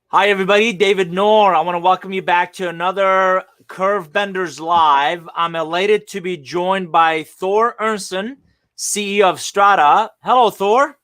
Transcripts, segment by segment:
Hi, everybody. David Noor. I want to welcome you back to another Curve Benders Live. I'm elated to be joined by Thor Ernstsson, CEO of Strata. Hello, Thor.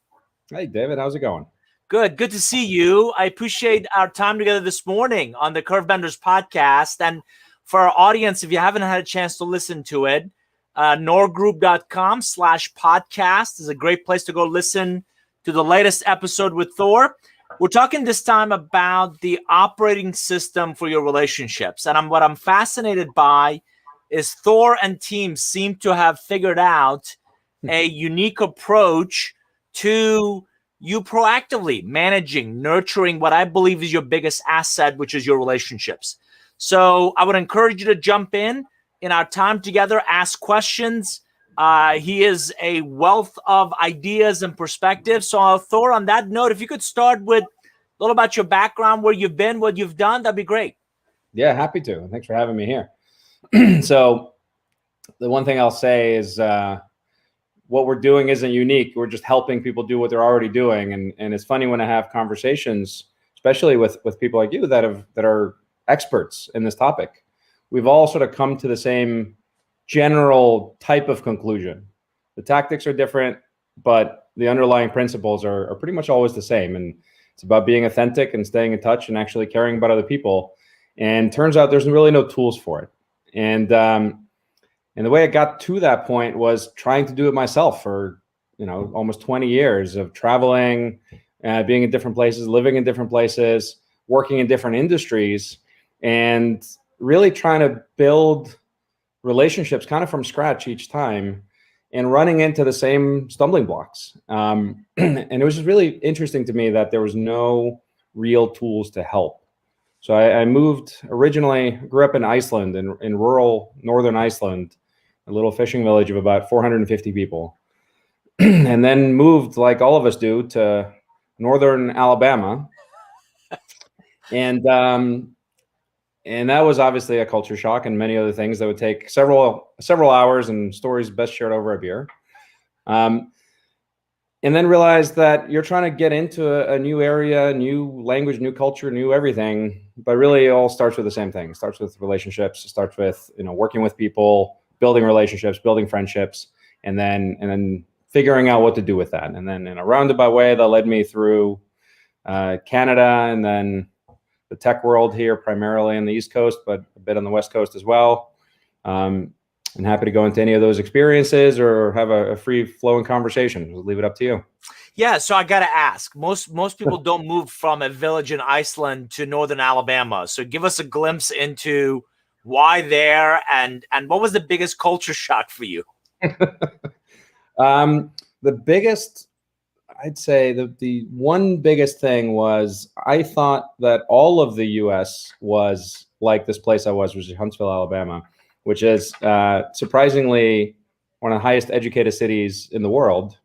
Hey, David. How's it going? Good to see you. I appreciate our time together this morning on the Curve Benders podcast. And for our audience, if you haven't had a chance to listen to it, norgroup.com/podcast is a great place to go listen to the latest episode with Thor. We're talking this time about the operating system for your relationships. And what I'm fascinated by is Thor and team seem to have figured out a unique approach to you proactively managing, nurturing what I believe is your biggest asset, which is your relationships. So I would encourage you to jump in our time together, ask questions. He is a wealth of ideas and perspectives. So Thor, on that note, if you could start with a little about your background, where you've been, what you've done, that'd be great. Yeah, happy to. Thanks for having me here. So the one thing I'll say is what we're doing isn't unique. We're just helping people do what they're already doing. And it's funny when I have conversations, especially with people like you that are experts in this topic. We've all sort of come to the same general type of conclusion. The tactics are different, but the underlying principles are pretty much always the same. And it's about being authentic and staying in touch and actually caring about other people. And turns out there's really no tools for it. And the way I got to that point was trying to do it myself for, almost 20 years of traveling, being in different places, living in different places, working in different industries, and really trying to build relationships kind of from scratch each time and running into the same stumbling blocks. And it was just really interesting to me that there was no real tools to help. So I moved originally, grew up in Iceland, in rural northern Iceland, a little fishing village of about 450 people. And then moved, like all of us do, to northern Alabama. And that was obviously a culture shock and many other things that would take several hours and stories best shared over a beer. And then realized that you're trying to get into a new area, new language, new culture, new everything, but really it all starts with the same thing. It starts with relationships. It starts with, working with people, building relationships, building friendships, and then figuring out what to do with that. And then in a roundabout way that led me through Canada and then the tech world here, primarily on the East Coast, but a bit on the West Coast as well. I'm happy to go into any of those experiences or have a free flowing conversation. We'll leave it up to you. Yeah, so I got to ask, most people don't move from a village in Iceland to northern Alabama. So give us a glimpse into why there and what was the biggest culture shock for you? The biggest, I'd say the one biggest thing was I thought that all of the U.S. was like this place I was, which is Huntsville, Alabama, which is surprisingly one of the highest educated cities in the world.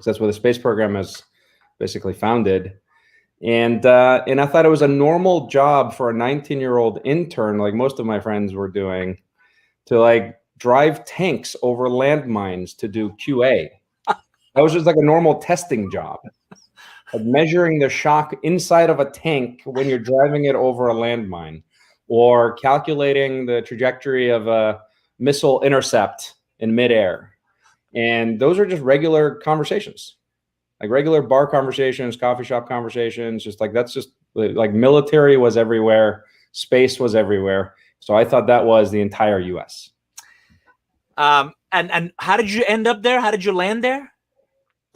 So that's where the space program is basically founded. And I thought it was a normal job for a 19-year-old intern, like most of my friends were doing, to drive tanks over landmines to do QA. That was just like a normal testing job, like measuring the shock inside of a tank when you're driving it over a landmine, or calculating the trajectory of a missile intercept in midair. And those are just regular conversations, like regular bar conversations, coffee shop conversations, that's just like military was everywhere, space was everywhere. So I thought that was the entire US. And how did you end up there? How did you land there?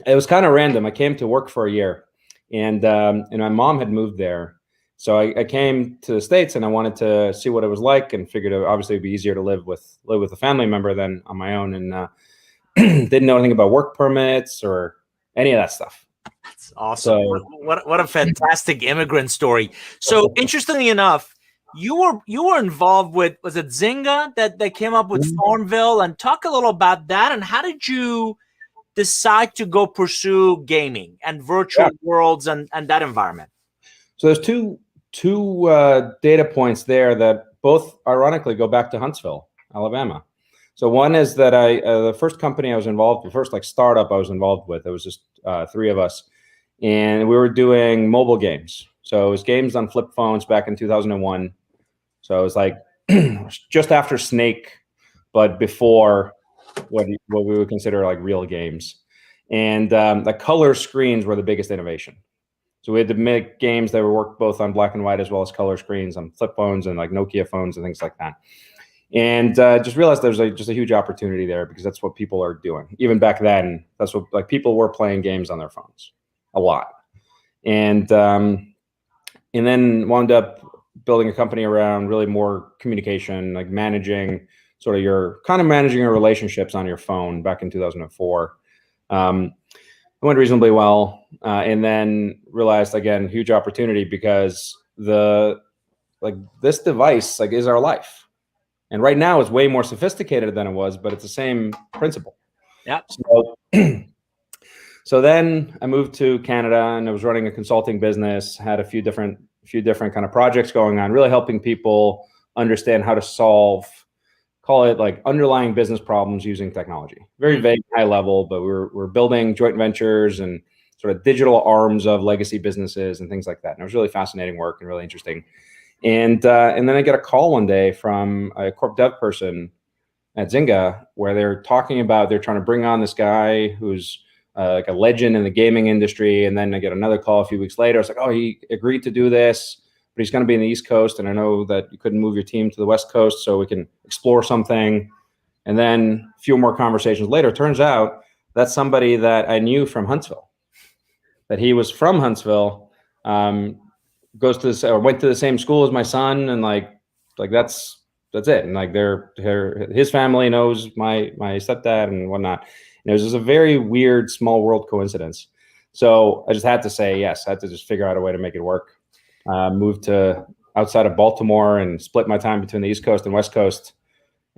It was kind of random. I came to work for a year, and my mom had moved there. So I came to the States and I wanted to see what it was like, and figured obviously it'd be easier to live with a family member than on my own, and didn't know anything about work permits or any of that stuff. That's awesome. So, what a fantastic immigrant story. So interestingly enough, you were involved with, was it Zynga that came up with Thornville? And talk a little about that, and how did you decide to go pursue gaming and virtual worlds and that environment? So there's two data points there that both ironically go back to Huntsville, Alabama. So one is that the first company I was involved with, the first startup I was involved with, it was just 3 of us, and we were doing mobile games. So it was games on flip phones back in 2001. So it was like just after Snake, but before what we would consider like real games. And the color screens were the biggest innovation. So we had to make games that would work both on black and white as well as color screens on flip phones and like Nokia phones and things like that. And just realized there's just a huge opportunity there because that's what people are doing. Even back then, that's what like people were playing games on their phones a lot. And then wound up building a company around really more communication, like managing your relationships on your phone back in 2004. It went reasonably well, and then realized again, huge opportunity because this device is our life. And right now it's way more sophisticated than it was, but it's the same principle. Yeah. So then I moved to Canada and I was running a consulting business, had a few different kind of projects going on, really helping people understand how to solve, call it like underlying business problems using technology. Very vague, high level, but we're building joint ventures and sort of digital arms of legacy businesses and things like that. And it was really fascinating work and really interesting. And then I get a call one day from a corp dev person at Zynga where they're talking about they're trying to bring on this guy who's like a legend in the gaming industry. And then I get another call a few weeks later. It's like, oh, he agreed to do this, but he's going to be in the East Coast. And I know that you couldn't move your team to the West Coast, so we can explore something. And then a few more conversations later, it turns out that's somebody that I knew from Huntsville, that he was from Huntsville, went to the same school as my son. And like that's it. And like his family knows my stepdad and whatnot. And it was just a very weird small world coincidence. So I just had to say yes. I had to just figure out a way to make it work. Moved to outside of Baltimore and split my time between the East Coast and West Coast.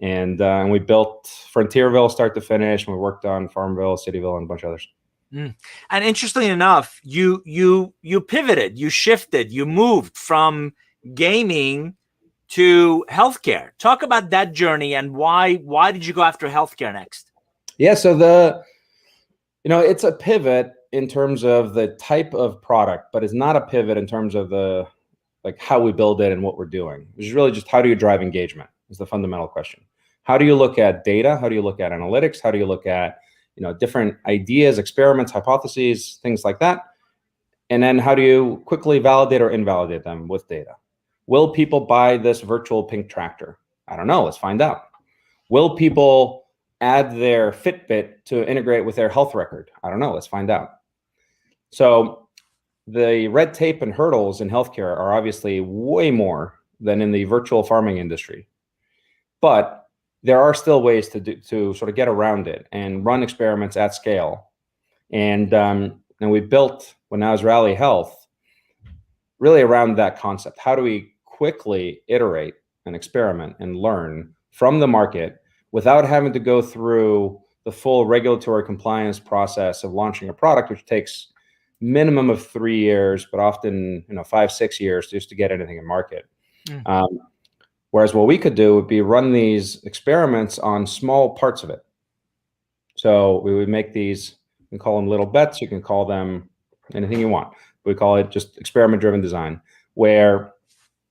And we built Frontierville start to finish. And we worked on Farmville, Cityville, and a bunch of others. And interestingly enough, you pivoted, you shifted, you moved from gaming to healthcare. Talk about that journey and why did you go after healthcare next? Yeah, so it's a pivot in terms of the type of product, but it's not a pivot in terms of the how we build it and what we're doing. It's really just how do you drive engagement is the fundamental question. How do you look at data? How do you look at analytics? How do you look at different ideas, experiments, hypotheses, things like that? And then how do you quickly validate or invalidate them with data? Will people buy this virtual pink tractor? I don't know. Let's find out. Will people add their Fitbit to integrate with their health record? I don't know. Let's find out. So the red tape and hurdles in healthcare are obviously way more than in the virtual farming industry. But there are still ways to sort of get around it and run experiments at scale. And we built, when I was Rally Health, really around that concept. How do we quickly iterate and experiment and learn from the market without having to go through the full regulatory compliance process of launching a product, which takes minimum of 3 years, but often 5-6 years just to get anything in market. Whereas what we could do would be run these experiments on small parts of it. So we would make these, you can call them little bets, you can call them anything you want. We call it just experiment-driven design, where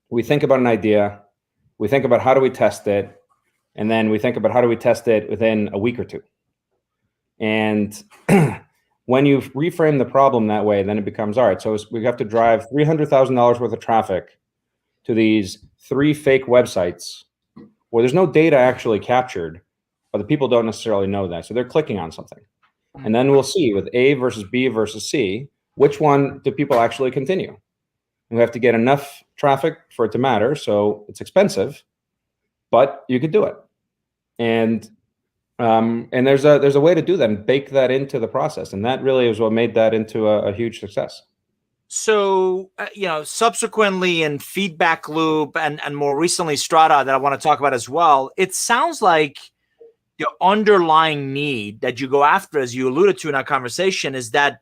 we think about an idea, we think about how do we test it, and then we think about how do we test it within a week or two. And when you reframe the problem that way, then it becomes, all right, so we have to drive $300,000 worth of traffic to these 3 fake websites where there's no data actually captured, but the people don't necessarily know that. So they're clicking on something. And then we'll see with A versus B versus C, which one do people actually continue? And we have to get enough traffic for it to matter. So it's expensive, but you could do it. And there's a way to do that and bake that into the process. And that really is what made that into a huge success. So, subsequently in Feedback Loop and more recently Strata that I want to talk about as well, it sounds like the underlying need that you go after, as you alluded to in our conversation, is that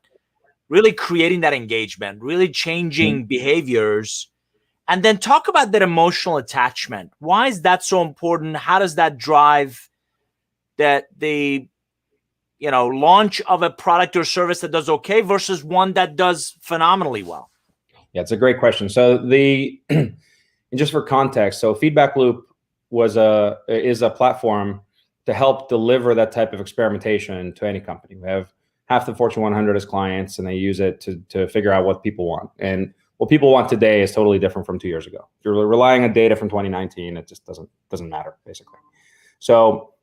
really creating that engagement, really changing behaviors. And then talk about that emotional attachment. Why is that so important? How does that drive the launch of a product or service that does okay versus one that does phenomenally well? Yeah, it's a great question. So and just for context, so Feedback Loop is a platform to help deliver that type of experimentation to any company. We have half the Fortune 100 as clients, and they use it to figure out what people want. And what people want today is totally different from 2 years ago. If you're relying on data from 2019, it just doesn't matter, basically. So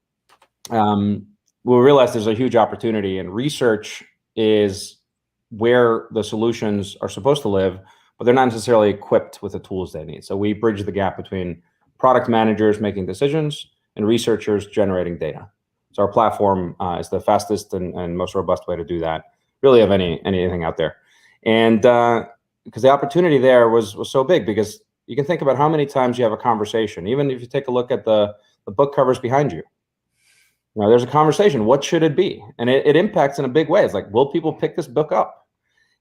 we realize there's a huge opportunity, and research is where the solutions are supposed to live, but they're not necessarily equipped with the tools they need. So we bridge the gap between product managers making decisions and researchers generating data. So our platform is the fastest and most robust way to do that, really, of anything out there. And because the opportunity there was so big, because you can think about how many times you have a conversation. Even if you take a look at the book covers behind you, there's a conversation. What should it be? And it impacts in a big way. It's like, will people pick this book up?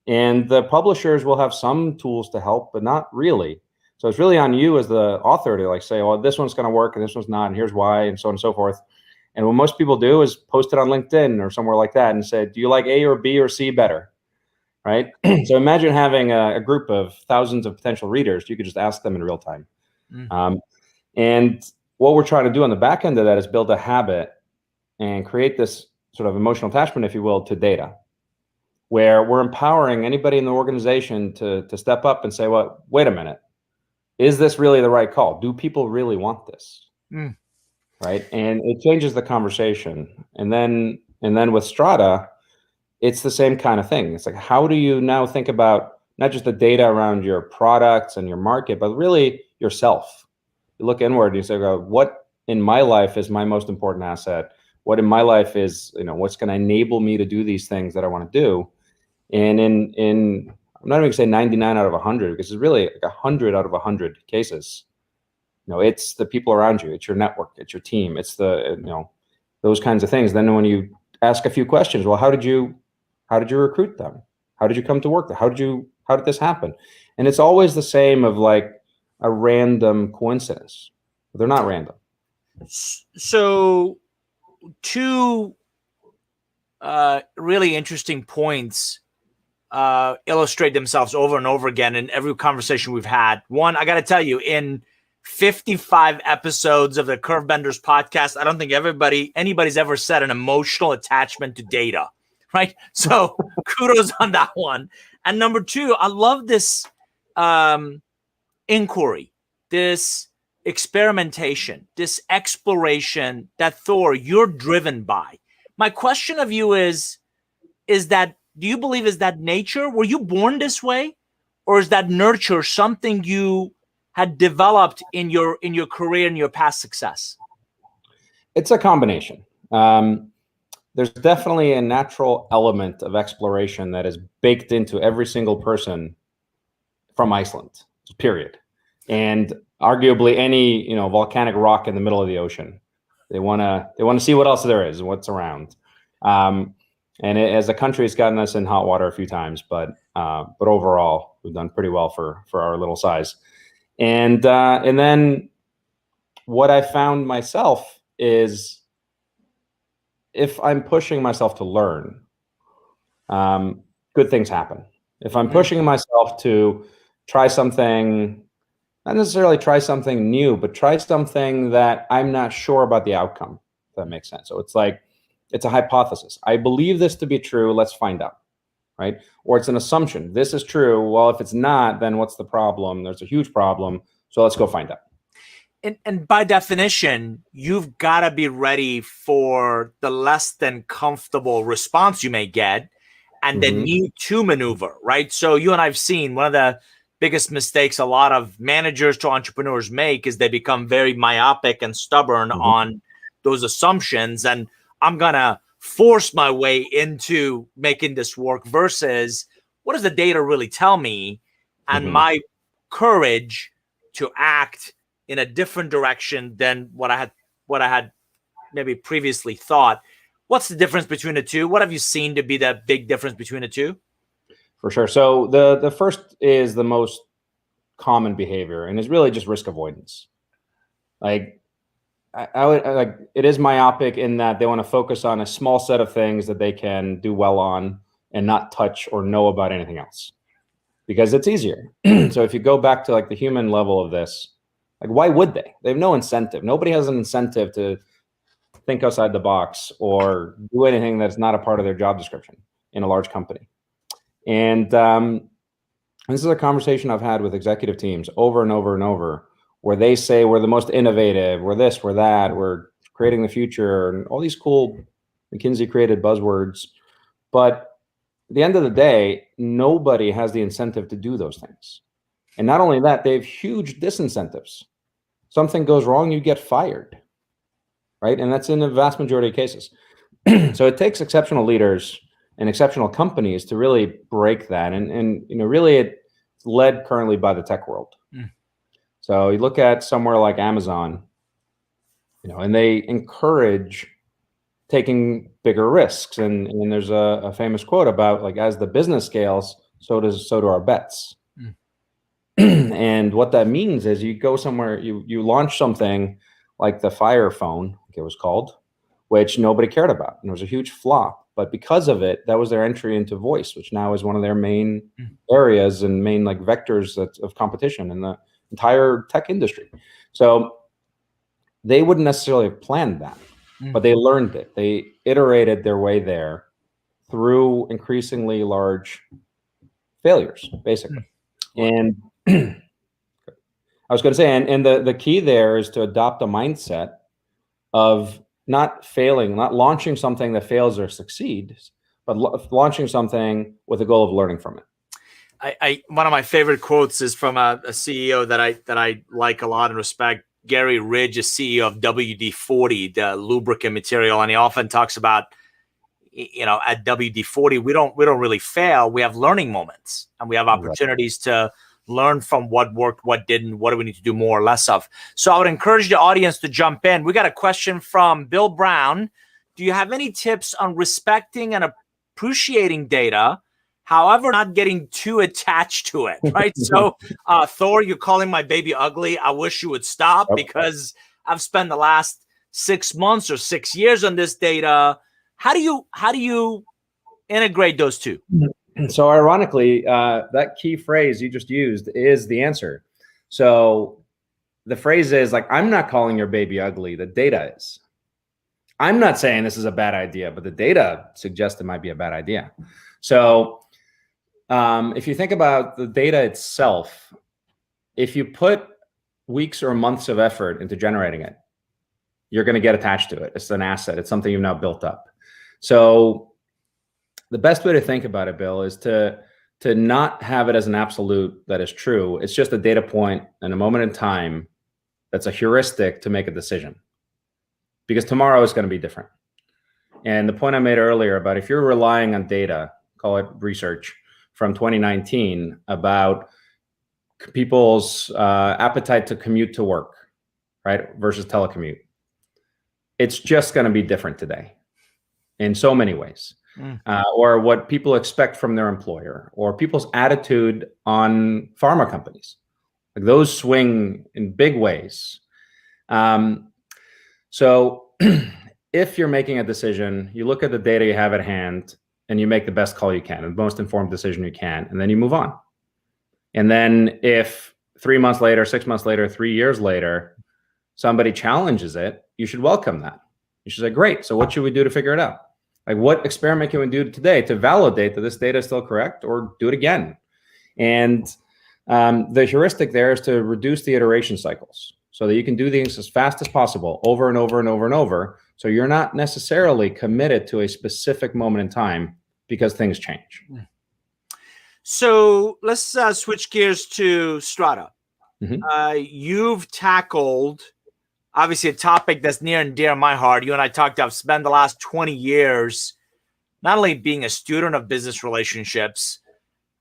And the publishers will have some tools to help, but not really. So it's really on you as the author to say, well, this one's going to work and this one's not, and here's why, and so on and so forth. And what most people do is post it on LinkedIn or somewhere like that and say, do you like A or B or C better? Right? So imagine having a group of thousands of potential readers. You could just ask them in real time. And what we're trying to do on the back end of that is build a habit and create this sort of emotional attachment, if you will, to data, where we're empowering anybody in the organization to step up and say, well, wait a minute, is this really the right call? Do people really want this? Right? And it changes the conversation. And then with Strata, it's the same kind of thing. It's like, how do you now think about not just the data around your products and your market, but really yourself? You look inward and you say, what in my life is my most important asset? What in my life is, what's going to enable me to do these things that I want to do? And in I'm not even going to say 99 out of 100, because it's really like 100 out of 100 cases. It's the people around you, it's your network, it's your team, it's those kinds of things. Then when you ask a few questions, well, how did you recruit them? How did you come to work there? How did this happen? And it's always the same of like a random coincidence. They're not random. So two really interesting points illustrate themselves over and over again in every conversation we've had. One, I got to tell you, in 55 episodes of the Curvebenders podcast, I don't think anybody's ever said an emotional attachment to data, right? So kudos on that one. And number two, I love this inquiry, this experimentation, this exploration that, Thor, you're driven by. My question of you is that, do you believe is that nature? Were you born this way? Or is that nurture something you had developed in your career and your past success? It's a combination. There's definitely a natural element of exploration that is baked into every single person from Iceland, period. And arguably any volcanic rock in the middle of the ocean. They want to see what else there is, what's around. And as a country, it's gotten us in hot water a few times, but overall, we've done pretty well for our little size. And then what I found myself is, if I'm pushing myself to learn, good things happen. If I'm pushing myself to try something, not necessarily try something new, but try something that I'm not sure about the outcome, if that makes sense. So it's like, it's a hypothesis. I believe this to be true. Let's find out, right? Or it's an assumption. This is true. Well, if it's not, then what's the problem? There's a huge problem. So let's go find out. And by definition, you've got to be ready for the less than comfortable response you may get and the need to maneuver, right? So you and I've seen one of the biggest mistakes a lot of managers to entrepreneurs make is they become very myopic and stubborn on those assumptions. And I'm going to force my way into making this work versus what does the data really tell me? And my courage to act in a different direction than what I had maybe previously thought. What's the difference between the two? What have you seen to be the big difference between the two? For sure. So the first is the most common behavior, and is really just risk avoidance. Like I would like, it is myopic in that they want to focus on a small set of things that they can do well on and not touch or know about anything else. because it's easier. So if you go back to like the human level of this, like why would they? They have no incentive. Nobody has an incentive to think outside the box or do anything that's not a part of their job description in a large company. And this is a conversation I've had with executive teams over and over and over, where they say we're the most innovative, we're this, we're that, we're creating the future, and all these cool McKinsey created buzzwords. But at the end of the day, nobody has the incentive to do those things. And not only that, they have huge disincentives. Something goes wrong, you get fired, right? And that's in the vast majority of cases. So it takes exceptional leaders and exceptional companies to really break that. And really it's led currently by the tech world. So you look at somewhere like Amazon, and they encourage taking bigger risks. And there's a famous quote about like, as the business scales, so do our bets. And what that means is you go somewhere, you launch something like the Fire phone, like it was called, which nobody cared about. And it was a huge flop. But because of it, that was their entry into voice, which now is one of their main areas and main like vectors of competition in the entire tech industry. So they wouldn't necessarily have planned that, but they learned it. They iterated their way there through increasingly large failures, basically. And I was going to say, and the key there is to adopt a mindset of not failing, not launching something that fails or succeeds, but launching something with a goal of learning from it. One of my favorite quotes is from a CEO that I like a lot and respect. Gary Ridge is CEO of WD-40, the lubricant material, and he often talks about, at WD-40 we don't really fail. We have learning moments, and we have opportunities to learn from what worked, what didn't, what do we need to do more or less of. So I would encourage the audience to jump in. We got a question from Bill Brown. Do you have any tips on respecting and appreciating data, however, not getting too attached to it, right? So, Thor, you're calling my baby ugly. I wish you would stop, because I've spent the last 6 months or 6 years on this data. How do you integrate those two? So ironically, that key phrase you just used is the answer. So the phrase is like, I'm not calling your baby ugly. The data is. I'm not saying this is a bad idea, but the data suggests it might be a bad idea. So if you think about the data itself, if you put weeks or months of effort into generating it, you're going to get attached to it. It's an asset. It's something you've now built up. So the best way to think about it, Bill, is to not have it as an absolute that is true. It's just a data point and a moment in time that's a heuristic to make a decision, because tomorrow is going to be different. And the point I made earlier about if you're relying on data, call it research, from 2019 about people's appetite to commute to work, right, versus telecommute, it's just going to be different today in so many ways. Or what people expect from their employer, or people's attitude on pharma companies. Like those swing in big ways. So if you're making a decision, you look at the data you have at hand and you make the best call you can, the most informed decision you can, and then you move on. And then if 3 months later, 6 months later, 3 years later, somebody challenges it, you should welcome that. You should say, great, so what should we do to figure it out? Like, what experiment can we do today to validate that this data is still correct, or do it again? And the heuristic there is to reduce the iteration cycles so that you can do things as fast as possible over and over and over and over. So you're not necessarily committed to a specific moment in time, because things change. So let's switch gears to Strata. You've tackled, obviously, a topic that's near and dear to my heart. You and I talked, I've spent the last 20 years not only being a student of business relationships,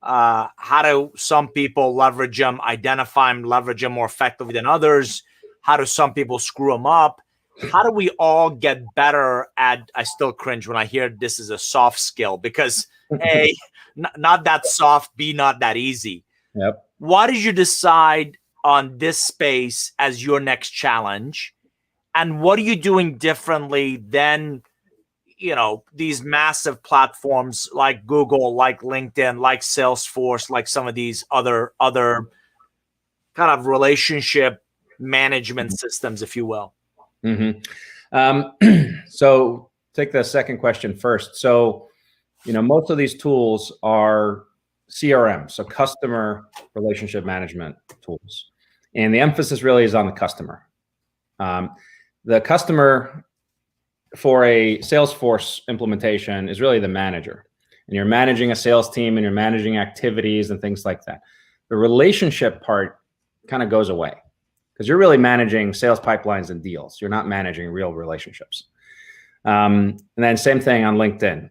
how do some people leverage them, identify them, leverage them more effectively than others? How do some people screw them up? How do we all get better at, I still cringe when I hear this is a soft skill, because A, not that soft, B, not that easy. Yep. Why did you decide on this space as your next challenge? And what are you doing differently than, these massive platforms like Google, like LinkedIn, like Salesforce, like some of these other kind of relationship management systems, if you will. So take the second question first. So, most of these tools are CRM, so customer relationship management tools. And the emphasis really is on the customer. The customer for a Salesforce implementation is really the manager. And you're managing a sales team and you're managing activities and things like that. The relationship part kind of goes away because you're really managing sales pipelines and deals. You're not managing real relationships. And then same thing on LinkedIn.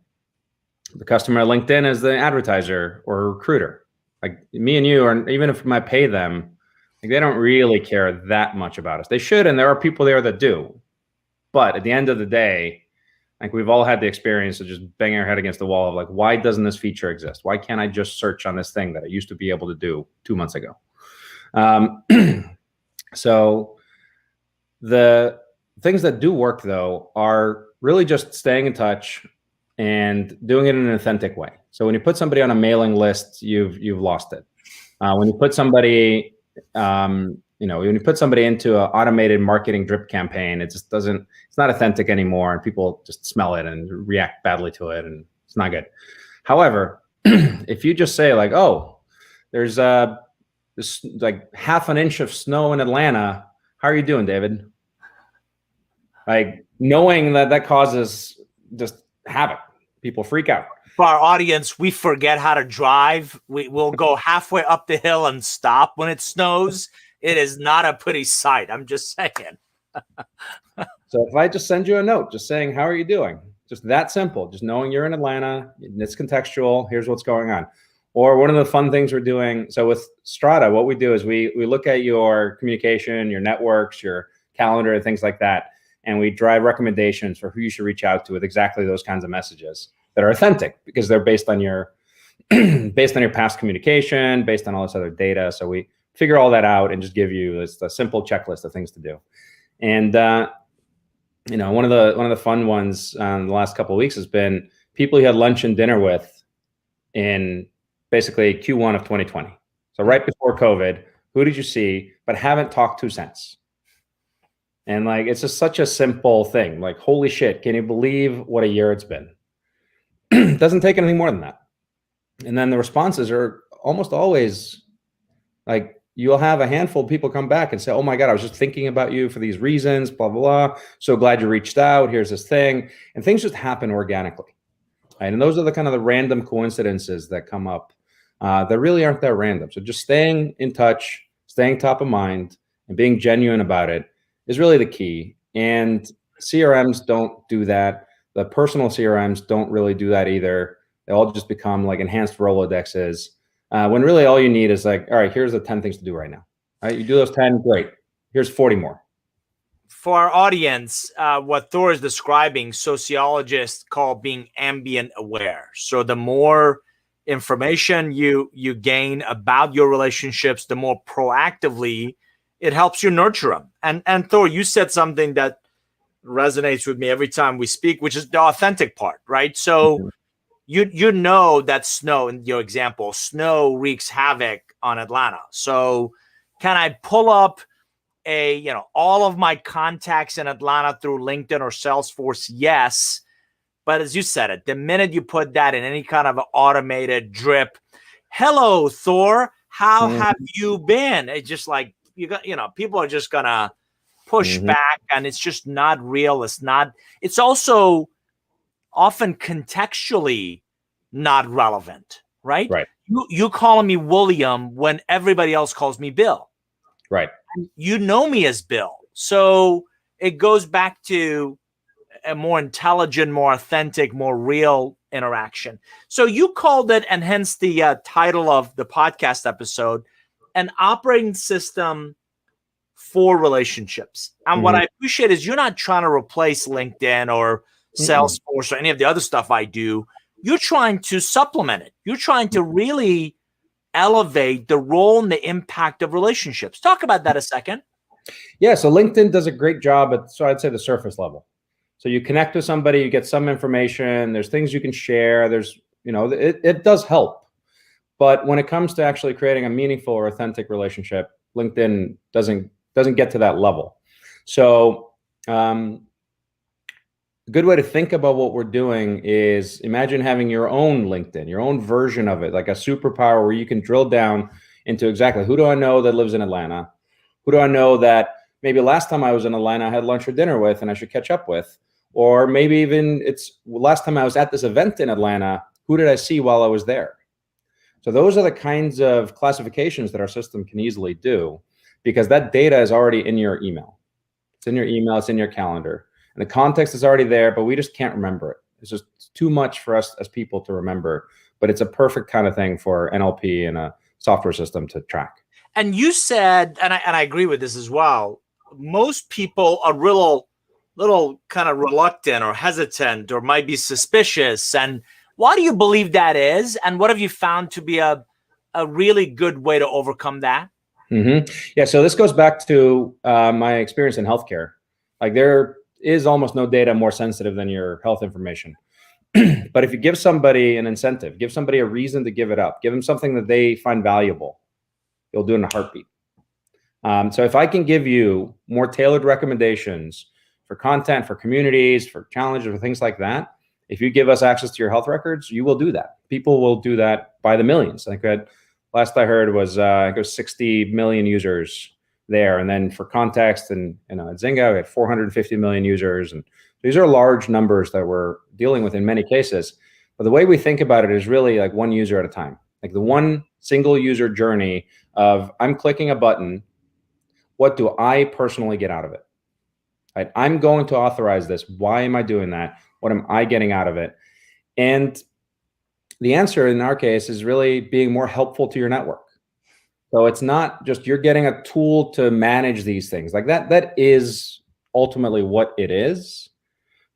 The customer at LinkedIn is the advertiser or recruiter. Like me and you, or even if I pay them, like they don't really care that much about us. They should, and there are people there that do. But at the end of the day, like we've all had the experience of just banging our head against the wall of like, why doesn't this feature exist? Why can't I just search on this thing that I used to be able to do 2 months ago? So the things that do work though are really just staying in touch and doing it in an authentic way. So when you put somebody on a mailing list, you've lost it. When you put somebody, when you put somebody into an automated marketing drip campaign, it just doesn't, it's not authentic anymore, and people just smell it and react badly to it, and it's not good. However, if you just say like, oh, there's this like half an inch of snow in Atlanta, how are you doing, David? Like knowing that causes just havoc. People freak out. For our audience, we forget how to drive. We'll go halfway up the hill and stop when it snows. It is not a pretty sight. I'm just saying. So if I just send you a note, just saying, how are you doing? Just that simple. Just knowing you're in Atlanta, it's contextual. Here's what's going on. Or one of the fun things we're doing. So with Strata, what we do is we look at your communication, your networks, your calendar, and things like that. And we drive recommendations for who you should reach out to with exactly those kinds of messages that are authentic because they're based on your past communication, based on all this other data. So we figure all that out and just give you a simple checklist of things to do. And one of the fun ones the last couple of weeks has been people you had lunch and dinner with in basically Q1 of 2020. So right before COVID, who did you see but haven't talked to since? And like, it's just such a simple thing. Like, holy shit, can you believe what a year it's been? It doesn't take anything more than that. And then the responses are almost always like, you'll have a handful of people come back and say, oh my God, I was just thinking about you for these reasons, blah, blah, blah. So glad you reached out. Here's this thing. And things just happen organically. Right? And those are the kind of the random coincidences that come up that really aren't that random. So just staying in touch, staying top of mind, and being genuine about it is really the key. And CRMs don't do that. The personal CRMs don't really do that either. They all just become like enhanced Rolodexes. When really all you need is like, all right, here's the 10 things to do right now. All right, you do those 10, great. Here's 40 more. For our audience, what Thor is describing, sociologists call being ambient aware. So the more information you gain about your relationships, the more proactively it helps you nurture them. And Thor, you said something that resonates with me every time we speak, which is the authentic part, right? So you know that snow, in your example, snow wreaks havoc on Atlanta. So can I pull up all of my contacts in Atlanta through LinkedIn or Salesforce? Yes. But as you said it, the minute you put that in any kind of automated drip, hello, Thor, how have you been? It's just like, people are just going to push back, and it's just not real. It's also often contextually not relevant, right? Right. You calling me William when everybody else calls me Bill. Right. You know me as Bill. So it goes back to a more intelligent, more authentic, more real interaction. So you called it, and hence the title of the podcast episode, an operating system for relationships. And what I appreciate is you're not trying to replace LinkedIn or Salesforce or any of the other stuff I do. You're trying to supplement it. You're trying to really elevate the role and the impact of relationships. Talk about that a second. Yeah. So LinkedIn does a great job at, so I'd say the surface level. So you connect with somebody, you get some information, there's things you can share, there's, it does help. But when it comes to actually creating a meaningful or authentic relationship, LinkedIn doesn't get to that level. So a good way to think about what we're doing is imagine having your own LinkedIn, your own version of it, like a superpower where you can drill down into exactly who do I know that lives in Atlanta? Who do I know that maybe last time I was in Atlanta, I had lunch or dinner with and I should catch up with? Or maybe even it's last time I was at this event in Atlanta, who did I see while I was there? So those are the kinds of classifications that our system can easily do because that data is already in your email. It's in your email, it's in your calendar. And the context is already there, but we just can't remember it. It's just too much for us as people to remember. But it's a perfect kind of thing for NLP and a software system to track. And you said, and I agree with this as well, most people are little kind of reluctant or hesitant or might be suspicious. And why do you believe that is? And what have you found to be a really good way to overcome that? Mm-hmm. Yeah, so this goes back to my experience in healthcare. Like there is almost no data more sensitive than your health information. But if you give somebody an incentive, give somebody a reason to give it up, give them something that they find valuable, you'll do it in a heartbeat. So if I can give you more tailored recommendations for content, for communities, for challenges, or things like that, if you give us access to your health records, you will do that. People will do that by the millions. I think last I heard was I think it was 60 million users there. And then for context, and at Zynga, we had 450 million users. And these are large numbers that we're dealing with in many cases. But the way we think about it is really like one user at a time. Like the one single user journey of I'm clicking a button. What do I personally get out of it? Right? I'm going to authorize this. Why am I doing that? What am I getting out of it? And the answer in our case is really being more helpful to your network. So it's not just you're getting a tool to manage these things like that. That is ultimately what it is.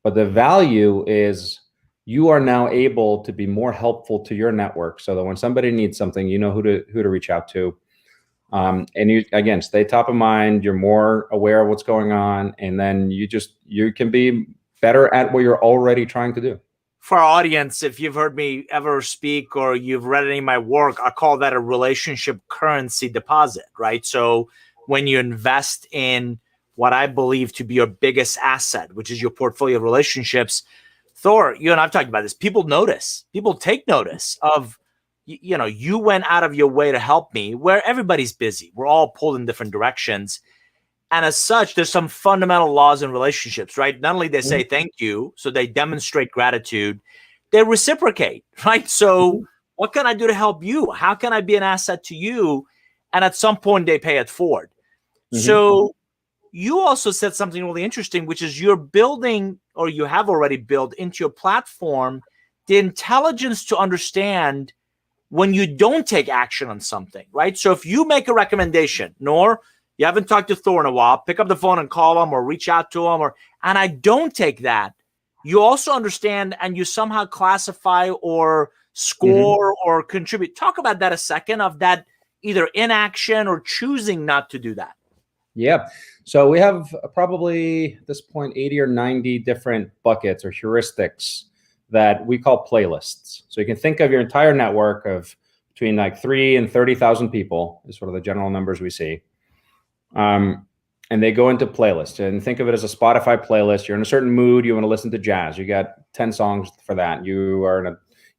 But the value is you are now able to be more helpful to your network so that when somebody needs something, you know who to reach out to. And you, again, stay top of mind. You're more aware of what's going on. And then you can be better at what you're already trying to do. For our audience, if you've heard me ever speak or you've read any of my work, I call that a relationship currency deposit, right? So when you invest in what I believe to be your biggest asset, which is your portfolio of relationships, Thor, you and I've talked about this. People notice. People take notice of, you went out of your way to help me where everybody's busy. We're all pulled in different directions. And as such, there's some fundamental laws in relationships, right? Not only they say thank you, so they demonstrate gratitude, they reciprocate, right? So what can I do to help you? How can I be an asset to you? And at some point, they pay it forward. So you also said something really interesting, which is you're building, or you have already built into your platform, the intelligence to understand when you don't take action on something, right? So if you make a recommendation, Nor, you haven't talked to Thor in a while, pick up the phone and call him or reach out to him, and I don't take that, you also understand and you somehow classify or score or contribute. Talk about that a second, of that either inaction or choosing not to do that. Yeah. So we have probably at this point 80 or 90 different buckets or heuristics that we call playlists. So you can think of your entire network of between like 3 and 30,000 people is sort of the general numbers we see. And they go into playlists, and think of it as a Spotify playlist. You're in a certain mood. You want to listen to jazz. You got 10 songs for that. You are in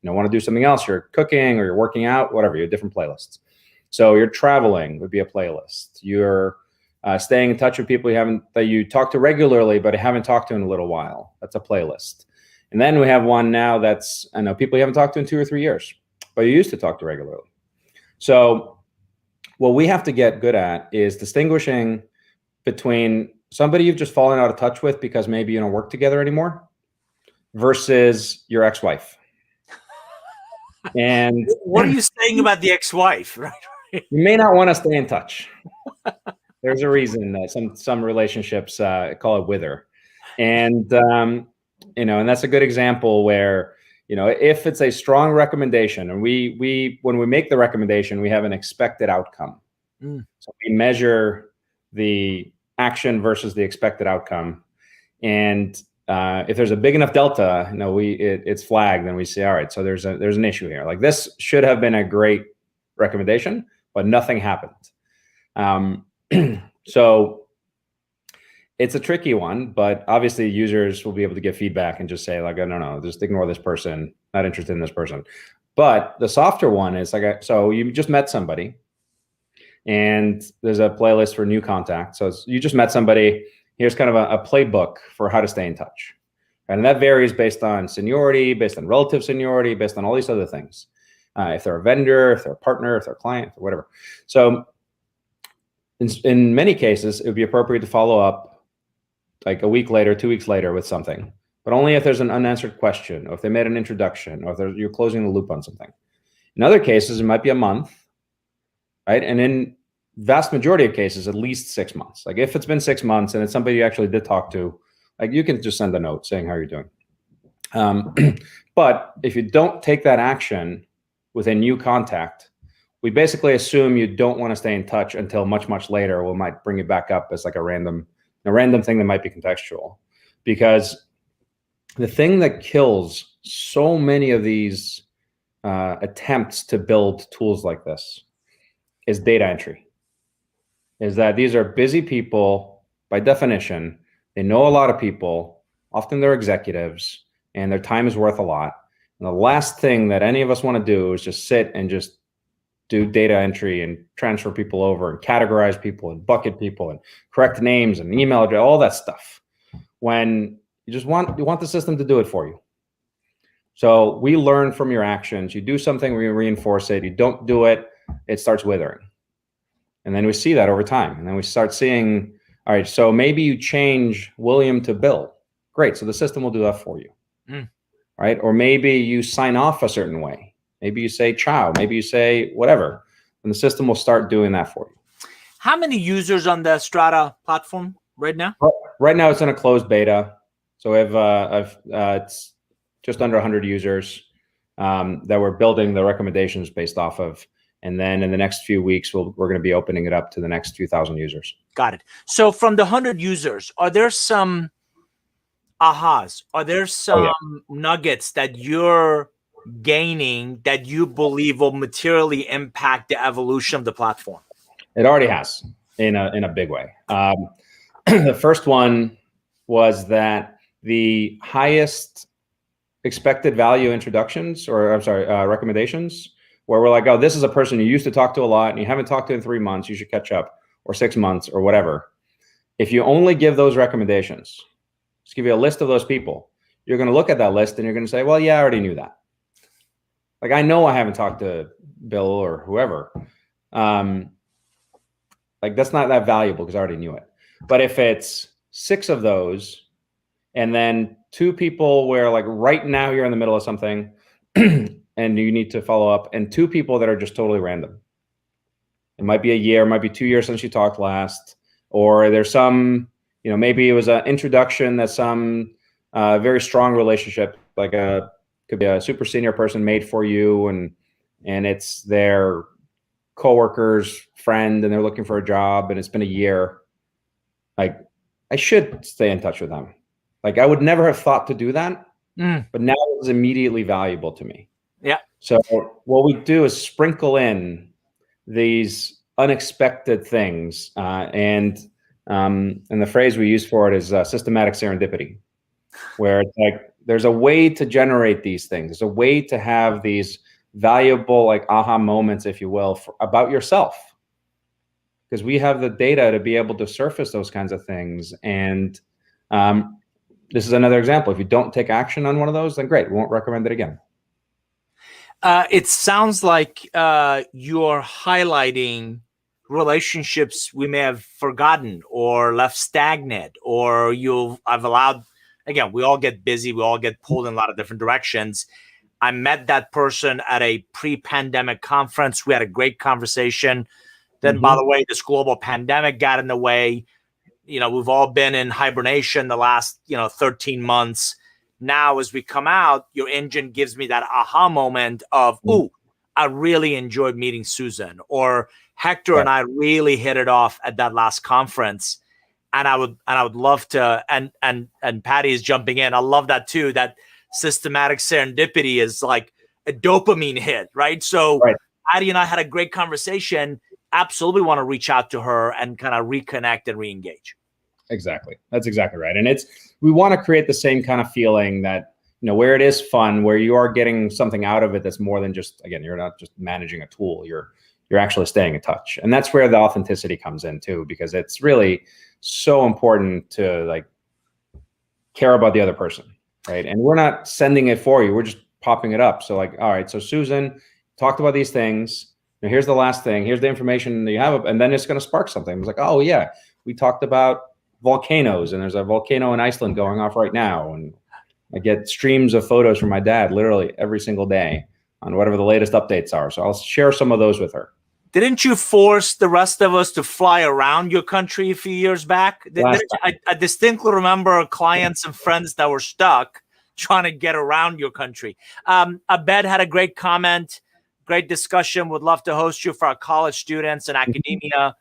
a, want to do something else. You're cooking or you're working out, whatever. You have different playlists. So you're traveling would be a playlist. You're staying in touch with people that you talk to regularly, but haven't talked to in a little while. That's a playlist. And then we have one now that's, I know people you haven't talked to in 2 or 3 years, but you used to talk to regularly. So what we have to get good at is distinguishing between somebody you've just fallen out of touch with because maybe you don't work together anymore versus your ex-wife. And what are you saying about the ex-wife? Right? You may not want to stay in touch. There's a reason that some relationships call it wither. And, and that's a good example where, if it's a strong recommendation and when we make the recommendation, we have an expected outcome. So we measure the action versus the expected outcome. And if there's a big enough delta, it's flagged, and we say, all right, so there's an issue here. Like, this should have been a great recommendation, but nothing happened. So it's a tricky one, but obviously users will be able to get feedback and just say, like, oh, no, just ignore this person, not interested in this person. But the softer one is like, so you just met somebody and there's a playlist for new contact. So you just met somebody. Here's kind of a playbook for how to stay in touch. And that varies based on seniority, based on relative seniority, based on all these other things. If they're a vendor, if they're a partner, if they're a client, or whatever. So in many cases, it would be appropriate to follow up like a week later, 2 weeks later with something, but only if there's an unanswered question, or if they made an introduction, or if you're closing the loop on something. In other cases, it might be a month, right? And in vast majority of cases, at least 6 months. Like, if it's been 6 months and it's somebody you actually did talk to, like, you can just send a note saying how you're doing. But if you don't take that action with a new contact, we basically assume you don't want to stay in touch until much, much later. We might bring it back up as like a random thing that might be contextual. Because the thing that kills so many of these attempts to build tools like this is data entry. Is that these are busy people by definition. They know a lot of people. Often they're executives, and their time is worth a lot. And the last thing that any of us want to do is just sit and just do data entry and transfer people over and categorize people and bucket people and correct names and email address, all that stuff, when you want the system to do it for you. So we learn from your actions. You do something, we reinforce it. You don't do it, it starts withering. And then we see that over time. And then we start seeing, all right, so maybe you change William to Bill. Great, so the system will do that for you. Right? Or maybe you sign off a certain way. Maybe you say ciao, maybe you say whatever, and the system will start doing that for you. How many users on the Strata platform right now? Right now it's in a closed beta. So it's just under 100 users that we're building the recommendations based off of. And then in the next few weeks, we're going to be opening it up to the next few thousand users. Got it. So from the 100 users, are there some ahas? Are there some nuggets that you're gaining that you believe will materially impact the evolution of the platform? It already has in a big way. The first one was that the highest expected value introductions, or I'm sorry, recommendations, where we're like, oh, this is a person you used to talk to a lot and you haven't talked to in 3 months, you should catch up, or 6 months, or whatever. If you only give those recommendations, just give you a list of those people, you're going to look at that list and you're going to say, well, yeah, I already knew that. Like, I know I haven't talked to Bill or whoever. Like, that's not that valuable because I already knew it. But if it's 6 of those, and then 2 people where, like, right now you're in the middle of something and you need to follow up, and 2 people that are just totally random. It might be a year, it might be 2 years since you talked last, or there's some, maybe it was an introduction that some very strong relationship, like could be a super senior person made for you, and it's their coworker's friend and they're looking for a job and it's been a year. Like, I should stay in touch with them. Like, I would never have thought to do that, but now it's immediately valuable to me. Yeah. So what we do is sprinkle in these unexpected things, and the phrase we use for it is systematic serendipity, where it's like there's a way to generate these things. There's a way to have these valuable, like, aha moments, if you will, about yourself, because we have the data to be able to surface those kinds of things. And this is another example. If you don't take action on one of those, then great, we won't recommend it again. It sounds like you're highlighting relationships we may have forgotten or left stagnant, or I've allowed, again, we all get busy, we all get pulled in a lot of different directions. I met that person at a pre-pandemic conference. We had a great conversation. Then, by the way, this global pandemic got in the way. We've all been in hibernation the last, 13 months. Now, as we come out, your engine gives me that aha moment of, ooh, I really enjoyed meeting Susan, or Hector and I really hit it off at that last conference. And I would love to, and Patty is jumping in. I love that too. That systematic serendipity is like a dopamine hit, right? So Right. Patty and I had a great conversation. Absolutely want to reach out to her and kind of reconnect and re-engage. Exactly. That's exactly right. And we want to create the same kind of feeling that, where it is fun, where you are getting something out of it that's more than just, again, you're not just managing a tool, you're actually staying in touch. And that's where the authenticity comes in too, because it's really so important to like care about the other person, right? And we're not sending it for you, we're just popping it up. So like, all right, so Susan talked about these things. Here's the last thing. Here's the information that you have, and then it's going to spark something. It's like, oh yeah, we talked about volcanoes, and there's a volcano in Iceland going off right now, and I get streams of photos from my dad literally every single day on whatever the latest updates are. So I'll share some of those with her. Didn't you force the rest of us to fly around your country a few years back? I distinctly remember clients and friends that were stuck trying to get around your country. Abed had a great comment, great discussion. Would love to host you for our college students and academia.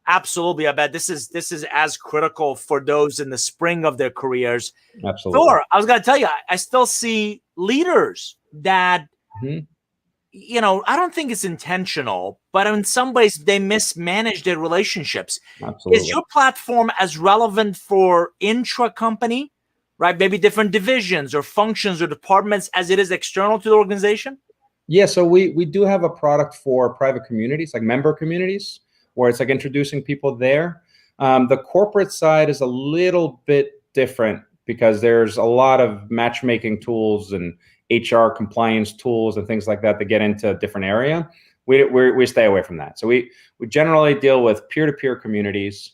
Absolutely, Abed. This is as critical for those in the spring of their careers. Absolutely. Thor, I was going to tell you, I still see leaders that, I don't think it's intentional, but in some ways they mismanage their relationships. Absolutely. Is your platform as relevant for intra-company, right? Maybe different divisions or functions or departments as it is external to the organization? Yeah, so we do have a product for private communities, like member communities, where it's like introducing people there. The corporate side is a little bit different because there's a lot of matchmaking tools and HR compliance tools and things like that get into a different area. We stay away from that. So we generally deal with peer-to-peer communities.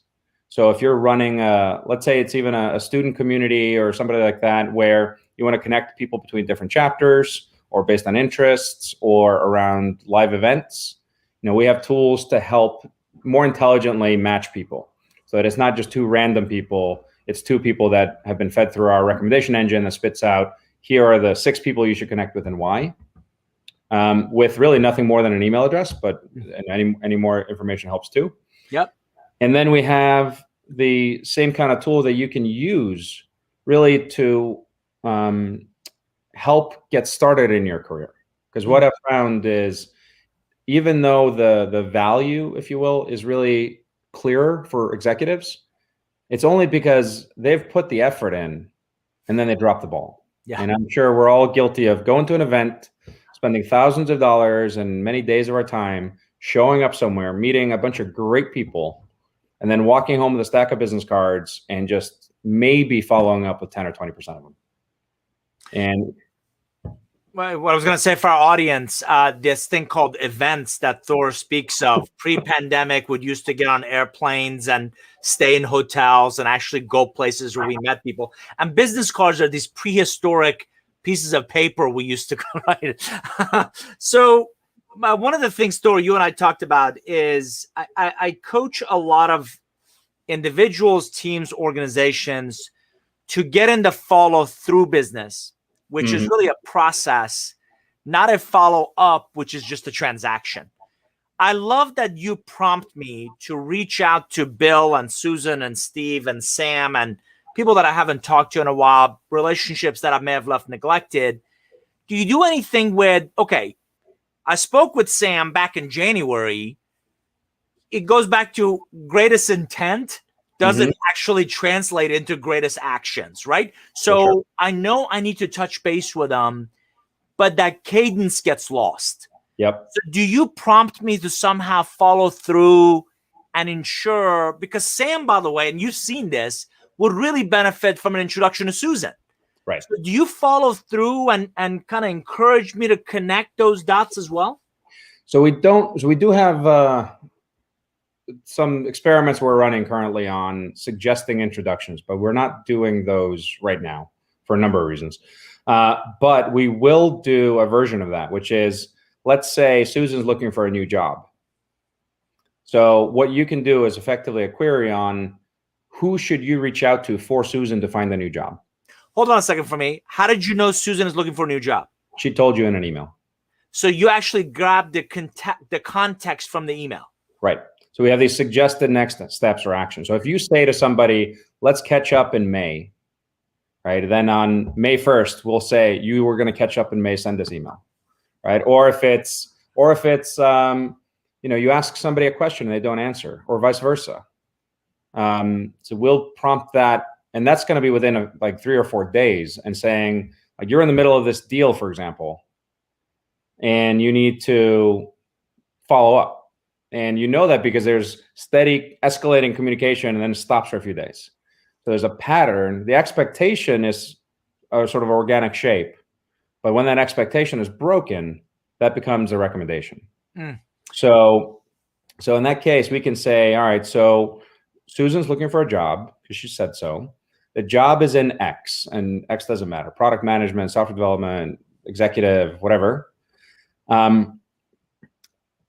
So if you're running let's say it's even a student community or somebody like that, where you want to connect people between different chapters or based on interests or around live events, we have tools to help more intelligently match people. So that it's not just two random people, it's two people that have been fed through our recommendation engine that spits out, here are the 6 people you should connect with and why, with really nothing more than an email address, but any more information helps too. Yep. And then we have the same kind of tool that you can use really to help get started in your career. Because what I've found is, even though the value, if you will, is really clearer for executives, it's only because they've put the effort in and then they drop the ball. Yeah. And I'm sure we're all guilty of going to an event, spending thousands of dollars and many days of our time, showing up somewhere, meeting a bunch of great people, and then walking home with a stack of business cards and just maybe following up with 10 or 20% of them. And what I was going to say for our audience, this thing called events that Thor speaks of, pre-pandemic, would used to get on airplanes and stay in hotels and actually go places where we met people. And business cards are these prehistoric pieces of paper we used to write. So one of the things, Thor, you and I talked about is I coach a lot of individuals, teams, organizations to get into follow-through business, which is really a process, not a follow-up, which is just a transaction. I love that you prompt me to reach out to Bill and Susan and Steve and Sam and people that I haven't talked to in a while, relationships that I may have left neglected. Do you do anything with, okay, I spoke with Sam back in January. It goes back to greatest intent doesn't actually translate into greatest actions, right? So I know I need to touch base with them, but that cadence gets lost. Yep. So do you prompt me to somehow follow through and ensure, because Sam, by the way, and you've seen this, would really benefit from an introduction to Susan. Right. So do you follow through and kind of encourage me to connect those dots as well? So we do have some experiments we're running currently on suggesting introductions, but we're not doing those right now for a number of reasons. But we will do a version of that, which is, let's say Susan's looking for a new job. So what you can do is effectively a query on who should you reach out to for Susan to find a new job. Hold on a second for me. How did you know Susan is looking for a new job? She told you in an email. So you actually grabbed the context from the email. Right. So we have these suggested next steps or actions. So if you say to somebody, let's catch up in May, right? Then on May 1st, we'll say you were going to catch up in May, send this email, right? Or if it's you ask somebody a question and they don't answer, or vice versa. So we'll prompt that, and that's going to be within like 3 or 4 days, and saying like you're in the middle of this deal, for example, and you need to follow up. And you know that because there's steady escalating communication and then it stops for a few days. So there's a pattern. The expectation is a sort of organic shape. But when that expectation is broken, that becomes a recommendation. So in that case, we can say, all right, so Susan's looking for a job because she said so. The job is in X, and X doesn't matter. Product management, software development, executive, whatever.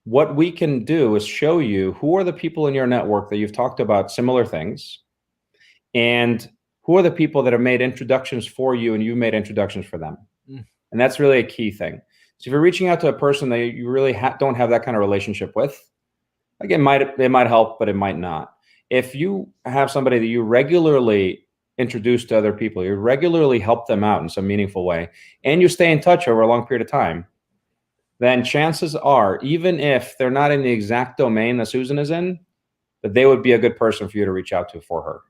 What we can do is show you who are the people in your network that you've talked about similar things, and who are the people that have made introductions for you and you made introductions for them. And that's really a key thing. So if you're reaching out to a person that you really don't have that kind of relationship with, again, it might help, but it might not. If you have somebody that you regularly introduce to other people, you regularly help them out in some meaningful way, and you stay in touch over a long period of time, then chances are, even if they're not in the exact domain that Susan is in, that they would be a good person for you to reach out to for her.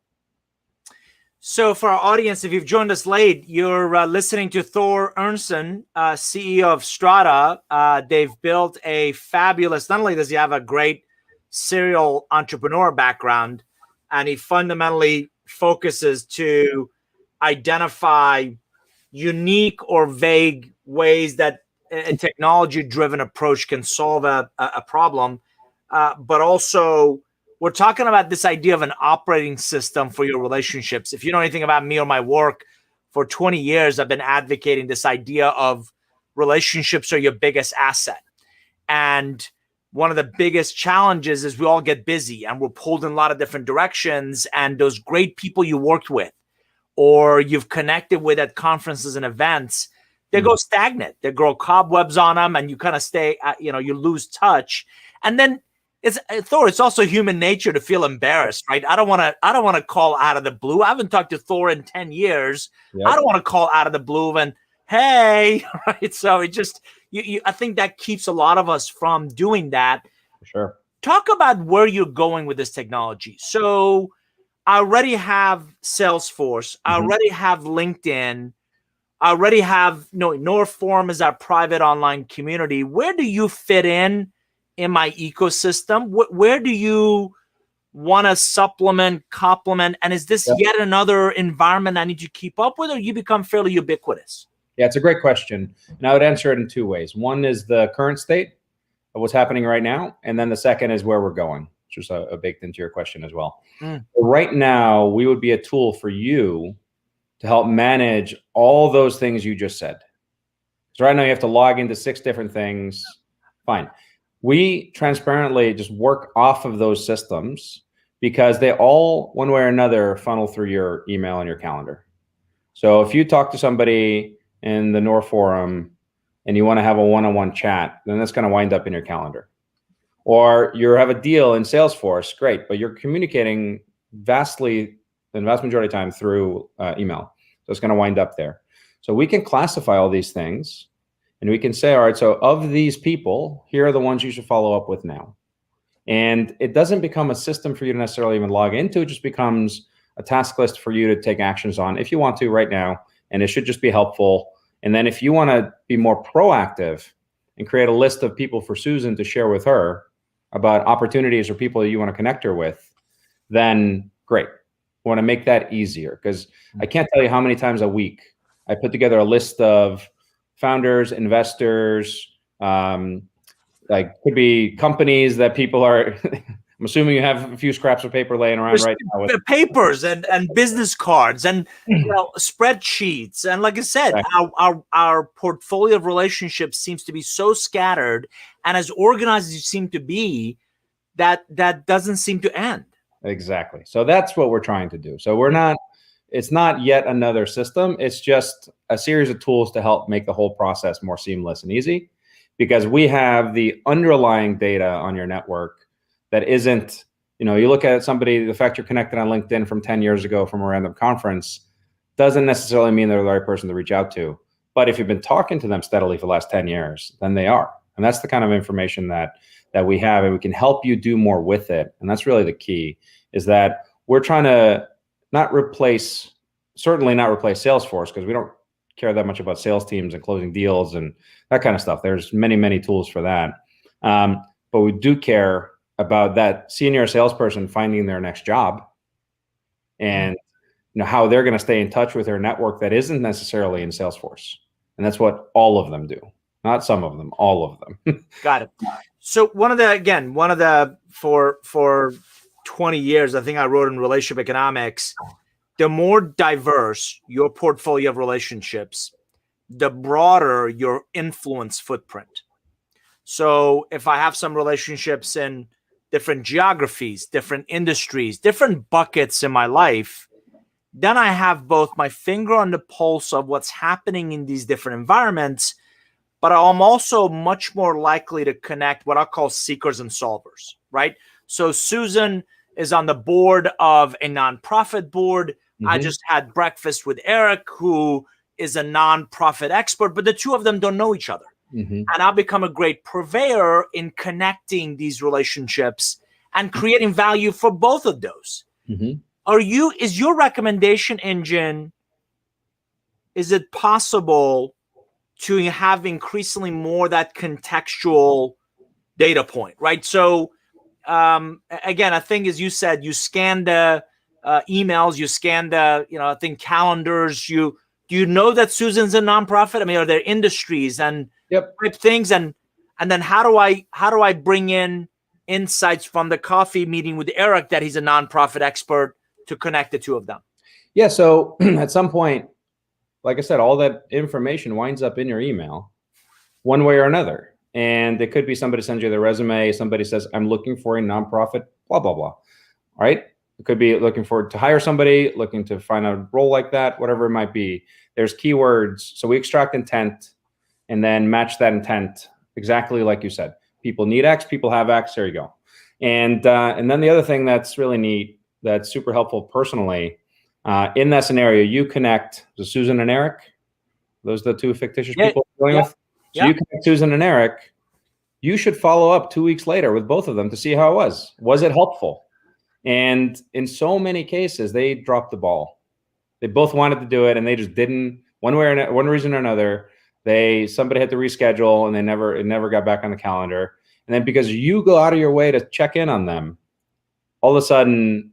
So for our audience, if you've joined us late, you're listening to Thor Ernstsson, CEO of Strata. They've built a fabulous, not only does he have a great serial entrepreneur background, and he fundamentally focuses to identify unique or vague ways that a technology-driven approach can solve a problem, but also we're talking about this idea of an operating system for your relationships. If you know anything about me or my work, for 20 years, I've been advocating this idea of relationships are your biggest asset. And one of the biggest challenges is we all get busy and we're pulled in a lot of different directions. And those great people you worked with or you've connected with at conferences and events, they go stagnant. They grow cobwebs on them, and you kind of stay, you lose touch. And then it's also human nature to feel embarrassed, right? I don't want to call out of the blue. I haven't talked to Thor in 10 years. Yep. I don't want to call out of the blue and hey, right? So it just, I think that keeps a lot of us from doing that. For sure. Talk about where you're going with this technology. So I already have Salesforce. I already have LinkedIn. I already have Northform as our private online community. Where do you fit in my ecosystem? Where do you want to supplement, complement? And is this yet another environment I need to keep up with, or you become fairly ubiquitous? Yeah, it's a great question. And I would answer it in 2 ways. One is the current state of what's happening right now. And then the second is where we're going, which is a baked into your question as well. So right now, we would be a tool for you to help manage all those things you just said. So right now you have to log into 6 different things. Fine. We transparently just work off of those systems because they all, one way or another, funnel through your email and your calendar. So if you talk to somebody in the Nor forum and you want to have a one-on-one chat, then that's going to wind up in your calendar. Or you have a deal in Salesforce, great, but you're communicating the vast majority of the time through email. So it's going to wind up there. So we can classify all these things and we can say, all right, so of these people, here are the ones you should follow up with now. And it doesn't become a system for you to necessarily even log into. It just becomes a task list for you to take actions on if you want to right now. And it should just be helpful. And then if you want to be more proactive and create a list of people for Susan to share with her about opportunities or people that you want to connect her with, then great. I want to make that easier because I can't tell you how many times a week I put together a list of founders, investors, like could be companies that people are, I'm assuming you have a few scraps of paper laying around right now. With papers and business cards and spreadsheets. And like I said, our portfolio of relationships seems to be so scattered, and as organized as you seem to be, that doesn't seem to end. Exactly. So that's what we're trying to do. So it's not yet another system. It's just a series of tools to help make the whole process more seamless and easy, because we have the underlying data on your network that isn't, you look at somebody, the fact you're connected on LinkedIn from 10 years ago from a random conference doesn't necessarily mean they're the right person to reach out to. But if you've been talking to them steadily for the last 10 years, then they are. And that's the kind of information that we have, and we can help you do more with it. And that's really the key, is that we're trying to certainly not replace Salesforce, because we don't care that much about sales teams and closing deals and that kind of stuff. There's many, many tools for that. But we do care about that senior salesperson finding their next job, and how they're going to stay in touch with their network that isn't necessarily in Salesforce. And that's what all of them do. Not some of them, all of them. Got it. So for 20 years, I think I wrote in relationship economics, the more diverse your portfolio of relationships, the broader your influence footprint. So if I have some relationships in different geographies, different industries, different buckets in my life, then I have both my finger on the pulse of what's happening in these different environments, but I'm also much more likely to connect what I call seekers and solvers, right? So Susan is on the board of a nonprofit board. Mm-hmm. I just had breakfast with Eric, who is a nonprofit expert, but the two of them don't know each other. Mm-hmm. And I'll become a great purveyor in connecting these relationships and creating value for both of those. Mm-hmm. Is your recommendation engine, is it possible to have increasingly more that contextual data point, right? So again, I think, as you said, you scan the emails, you scan the, I think calendars. Do you know that Susan's a nonprofit? I mean, are there industries and type things? And then how do I bring in insights from the coffee meeting with Eric that he's a nonprofit expert to connect the two of them? Yeah. So at some point, like I said, all that information winds up in your email one way or another. And it could be somebody sends you their resume. Somebody says, I'm looking for a nonprofit, blah, blah, blah. All right. It could be looking to hire somebody, looking to find a role like that, whatever it might be. There's keywords. So we extract intent and then match that intent exactly like you said. People need X, people have X. There you go. And then the other thing that's really neat, that's super helpful personally, in that scenario, you connect to Susan and Eric. Those are the two fictitious people you're dealing with. So you connect Susan and Eric. You should follow up 2 weeks later with both of them to see how it was. Was it helpful? And in so many cases, they dropped the ball. They both wanted to do it, and they just didn't. One reason or another, somebody had to reschedule, and it never got back on the calendar. And then because you go out of your way to check in on them, all of a sudden,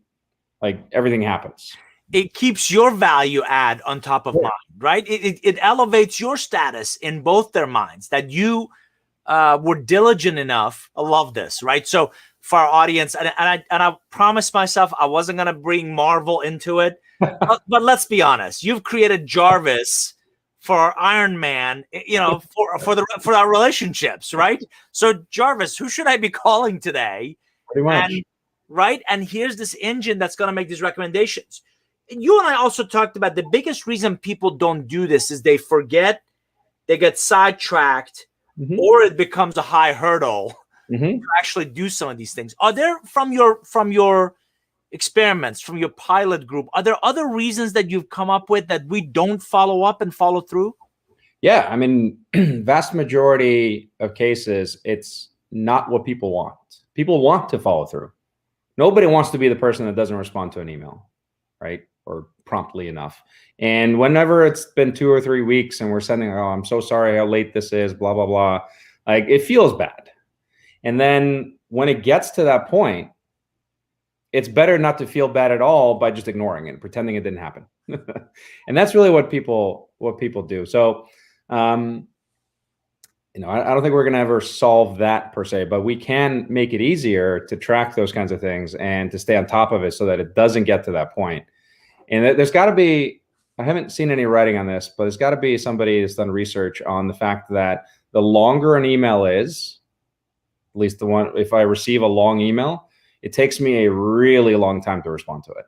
like, everything happens. It keeps your value add on top of mine, right? It elevates your status in both their minds, that you were diligent enough. I love this, right? So for our audience, and I promised myself I wasn't going to bring Marvel into it, but let's be honest. You've created Jarvis for Iron Man, for our relationships, right? So Jarvis, who should I be calling today? Pretty much. And here's this engine that's going to make these recommendations. You and I also talked about the biggest reason people don't do this is they forget, they get sidetracked, or it becomes a high hurdle to actually do some of these things. Are there, from your experiments, from your pilot group, are there other reasons that you've come up with that we don't follow up and follow through? Yeah, I mean, vast majority of cases, it's not what people want. People want to follow through. Nobody wants to be the person that doesn't respond to an email, right? Or promptly enough. And whenever it's been 2 or 3 weeks and we're sending, oh, I'm so sorry how late this is, blah, blah, blah. Like, it feels bad. And then when it gets to that point, it's better not to feel bad at all by just ignoring it, pretending it didn't happen. And that's really what people do. So, I don't think we're going to ever solve that per se, but we can make it easier to track those kinds of things and to stay on top of it so that it doesn't get to that point. And there's got to be, I haven't seen any writing on this, but there's got to be somebody that's done research on the fact that the longer an email is, at least the one, if I receive a long email, it takes me a really long time to respond to it.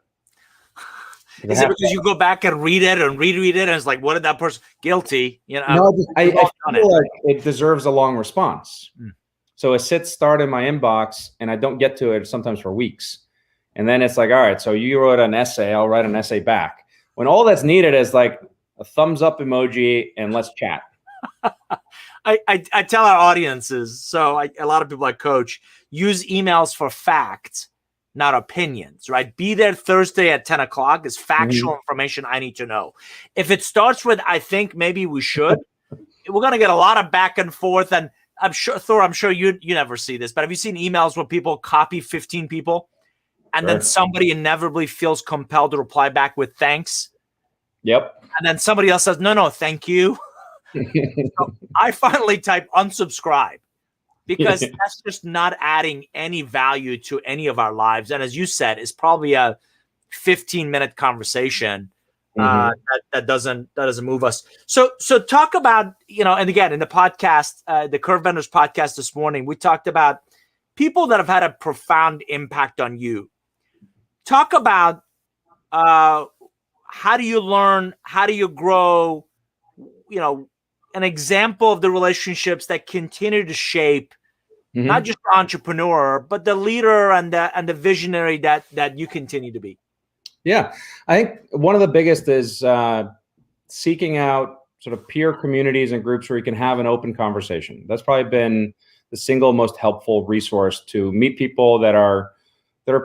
Is it because you go back and read it and reread it, and it's like, what did that person, guilty? No, I feel like it deserves a long response. So it sits start in my inbox and I don't get to it sometimes for weeks. And then it's like, all right, so you wrote an essay, I'll write an essay back. When all that's needed is like a thumbs up emoji and let's chat. I tell our audiences, so a lot of people I coach use emails for facts, not opinions, right? Be there Thursday at 10 o'clock is factual information I need to know. If it starts with, I think maybe we should, we're going to get a lot of back and forth. And I'm sure, Thor, I'm sure you never see this, but have you seen emails where people copy 15 people and then somebody inevitably feels compelled to reply back with thanks? Yep. And then somebody else says, no, thank you. So I finally type unsubscribe because that's just not adding any value to any of our lives. And as you said, it's probably a 15-minute conversation that doesn't move us. So talk about, and again, in the podcast, the Curve Benders podcast this morning, we talked about people that have had a profound impact on you. Talk about how do you learn? How do you grow? An example of the relationships that continue to shape not just the entrepreneur, but the leader and the visionary that you continue to be. Yeah, I think one of the biggest is seeking out sort of peer communities and groups where you can have an open conversation. That's probably been the single most helpful resource to meet people that are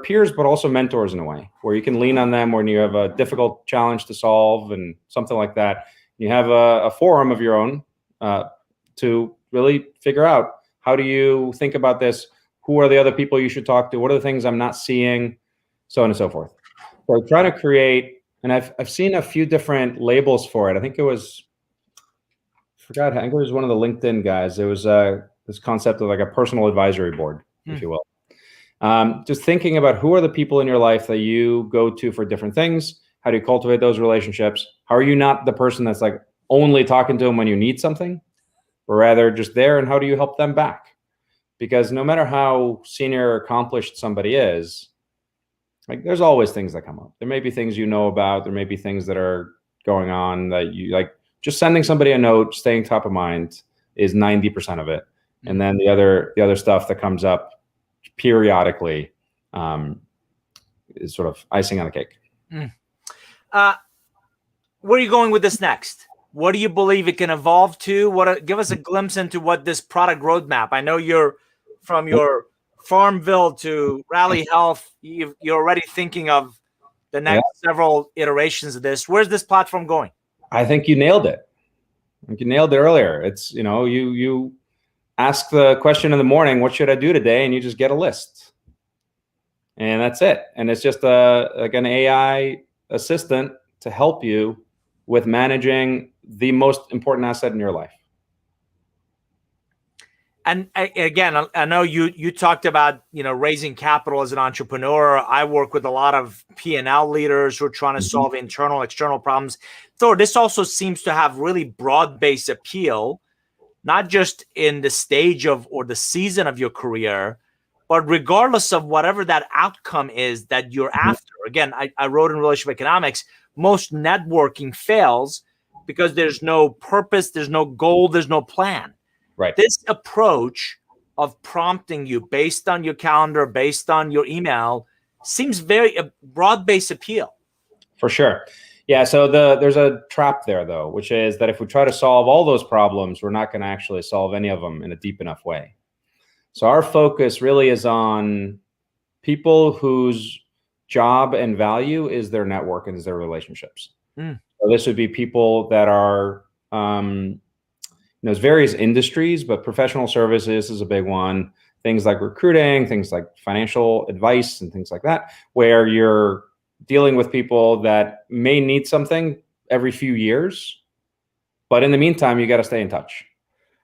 peers, but also mentors in a way, where you can lean on them when you have a difficult challenge to solve and something like that. You have a forum of your own to really figure out, how do you think about this? Who are the other people you should talk to? What are the things I'm not seeing? So on and so forth. So trying to create, and I've seen a few different labels for it. I think it was, I think it was one of the LinkedIn guys. There was this concept of like a personal advisory board, if you will. Just thinking about who are the people in your life that you go to for different things. How do you cultivate those relationships? How are you not the person that's like only talking to them when you need something, or rather just there? And how do you help them back? Because no matter how senior or accomplished somebody is, like there's always things that come up. There may be things you know about. There may be things that are going on that you like. Just sending somebody a note, staying top of mind is 90% of it. And then the other stuff that comes up periodically is sort of icing on the cake. Where are you going with this next? What do you believe it can evolve to? Give us a glimpse into what this product roadmap. I know you're from your Farmville to Rally Health. You're already thinking of the next several iterations of this. Where's this platform going? I think you nailed it. You nailed it earlier. It's, you ask the question in the morning, what should I do today? And you just get a list. And that's it. And it's just like an AI assistant to help you with managing the most important asset in your life. And again, I know you talked about, raising capital as an entrepreneur. I work with a lot of P&L leaders who are trying to solve internal, external problems. Thor, this also seems to have really broad-based appeal, not just in the stage of or the season of your career, but regardless of whatever that outcome is that you're after. Again, I wrote in Relationship Economics, most networking fails because there's no purpose, there's no goal, there's no plan. Right. This approach of prompting you based on your calendar, based on your email, seems very broad-based appeal. For sure. Yeah. So there's a trap there, though, which is that if we try to solve all those problems, we're not going to actually solve any of them in a deep enough way. So our focus really is on people whose job and value is their network and is their relationships. So this would be people that are, there's various industries, but professional services is a big one. Things like recruiting, things like financial advice and things like that, where you're dealing with people that may need something every few years, but in the meantime, you got to stay in touch.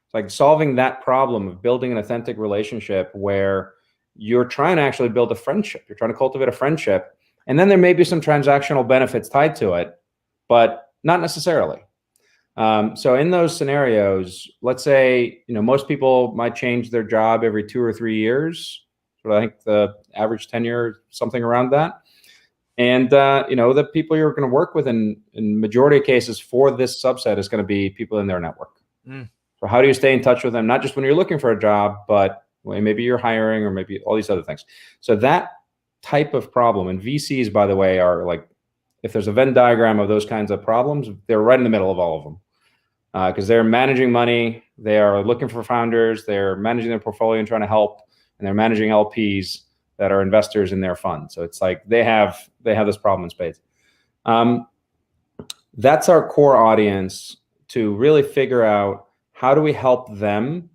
It's like solving that problem of building an authentic relationship where you're trying to actually build a friendship. You're trying to cultivate a friendship. And then there may be some transactional benefits tied to it, but not necessarily. So in those scenarios, let's say, most people might change their job every 2 or 3 years. So I think the average tenure, something around that. And, the people you're going to work with in majority of cases for this subset is going to be people in their network. So how do you stay in touch with them? Not just when you're looking for a job, but Well, maybe you're hiring, or maybe all these other things. So that type of problem, and VCs, by the way, are like, if there's a Venn diagram of those kinds of problems, they're right in the middle of all of them. Because they're managing money, they are looking for founders, they're managing their portfolio and trying to help, and they're managing LPs that are investors in their fund. So it's like they have this problem in spades. That's our core audience, to really figure out how do we help them,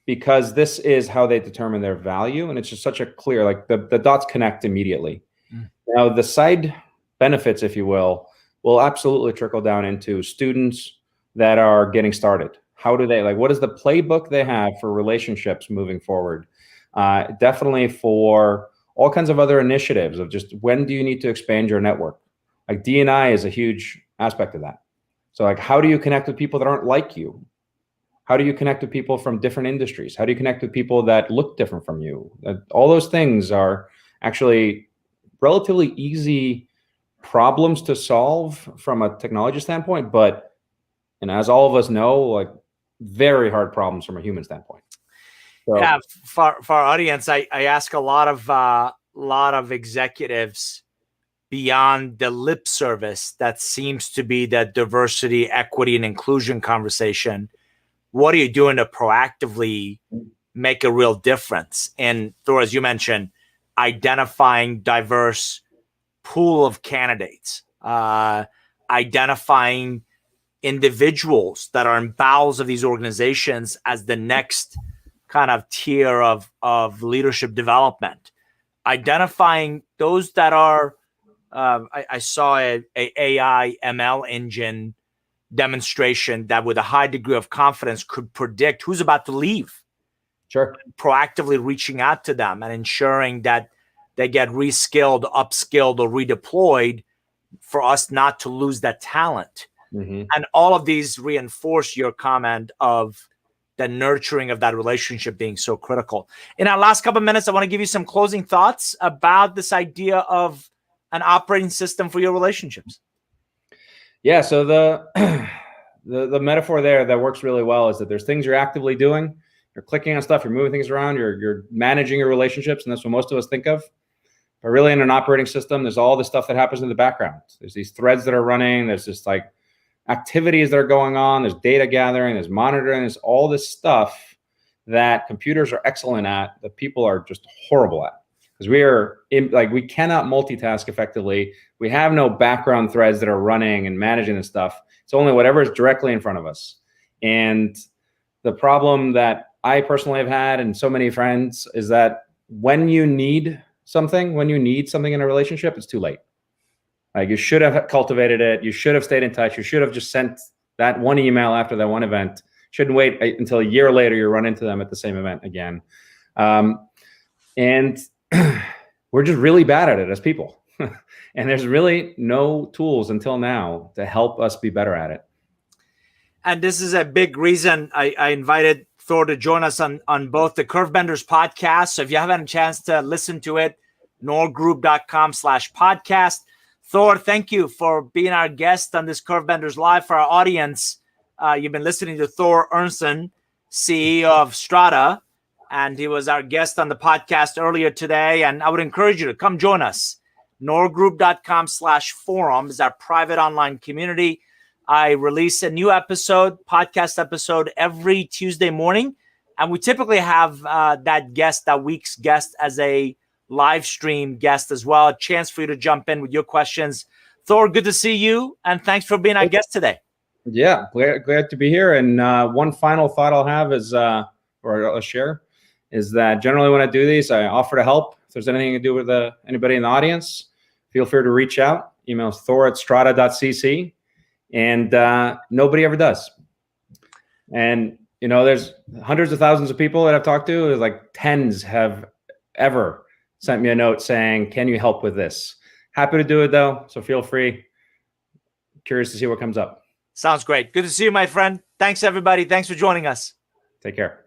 because this is how they determine their value. And it's just such a clear, like the dots connect immediately. Now, the side benefits, if you will absolutely trickle down into students that are getting started. How do they, like, what is the playbook they have for relationships moving forward? Definitely for all kinds of other initiatives of just, when do you need to expand your network? Like D&I is a huge aspect of that. So like, how do you connect with people that aren't like you? How do you connect with people from different industries? How do you connect with people that look different from you? All those things are actually relatively easy problems to solve from a technology standpoint, but, and as all of us know, like, very hard problems from a human standpoint. So, yeah, for our audience, I ask a lot of executives beyond the lip service that seems to be the diversity, equity, and inclusion conversation. What are you doing to proactively make a real difference? And Thor, as you mentioned, identifying diverse pool of candidates, identifying individuals that are in bowels of these organizations as the next kind of tier of leadership development, identifying those that are, I saw a AI ML engine demonstration that with a high degree of confidence could predict who's about to leave. sure. Proactively reaching out to them and ensuring that they get reskilled, upskilled, or redeployed for us not to lose that talent. Mm-hmm. And all of these reinforce your comment of the nurturing of that relationship being so critical. In our last couple of minutes, I want to give you some closing thoughts about this idea of an operating system for your relationships. Yeah. So the metaphor there that works really well is that there's things you're actively doing. You're clicking on stuff, you're moving things around, you're managing your relationships, and that's what most of us think of. But really, in an operating system, there's all the stuff that happens in the background. There's these threads that are running. There's just like activities that are going on. There's data gathering. There's monitoring. There's all this stuff that computers are excellent at, that people are just horrible at. Because we cannot multitask effectively. We have no background threads that are running and managing this stuff. It's only whatever is directly in front of us. And the problem that I personally have had, and so many friends, is that when you need something in a relationship, it's too late. Like, you should have cultivated it. You should have stayed in touch. You should have just sent that one email after that one event. Shouldn't wait until a year later you run into them at the same event again. And we're just really bad at it as people. And there's really no tools until now to help us be better at it. And this is a big reason I invited Thor to join us on both the Curvebenders podcast. So if you haven't had a chance to listen to it, norgroup.com/podcast. Thor, thank you for being our guest on this Curvebenders Live. For our audience, you've been listening to Thor Ernstsson, CEO of Strata, and he was our guest on the podcast earlier today. And I would encourage you to come join us. norgroup.com/forum is our private online community. I release a new podcast episode every Tuesday morning. And we typically have that week's guest as a live stream guest as well. A chance for you to jump in with your questions. Thor, good to see you. And thanks for being our guest today. Yeah, glad to be here. And one final thought I'll have is, or I'll share, is that generally when I do these, I offer to help. If there's anything to do with anybody in the audience, feel free to reach out. Email thor@strata.cc. And nobody ever does. And, there's hundreds of thousands of people that I've talked to. There's like tens have ever sent me a note saying, can you help with this? Happy to do it, though. So feel free. Curious to see what comes up. Sounds great. Good to see you, my friend. Thanks, everybody. Thanks for joining us. Take care.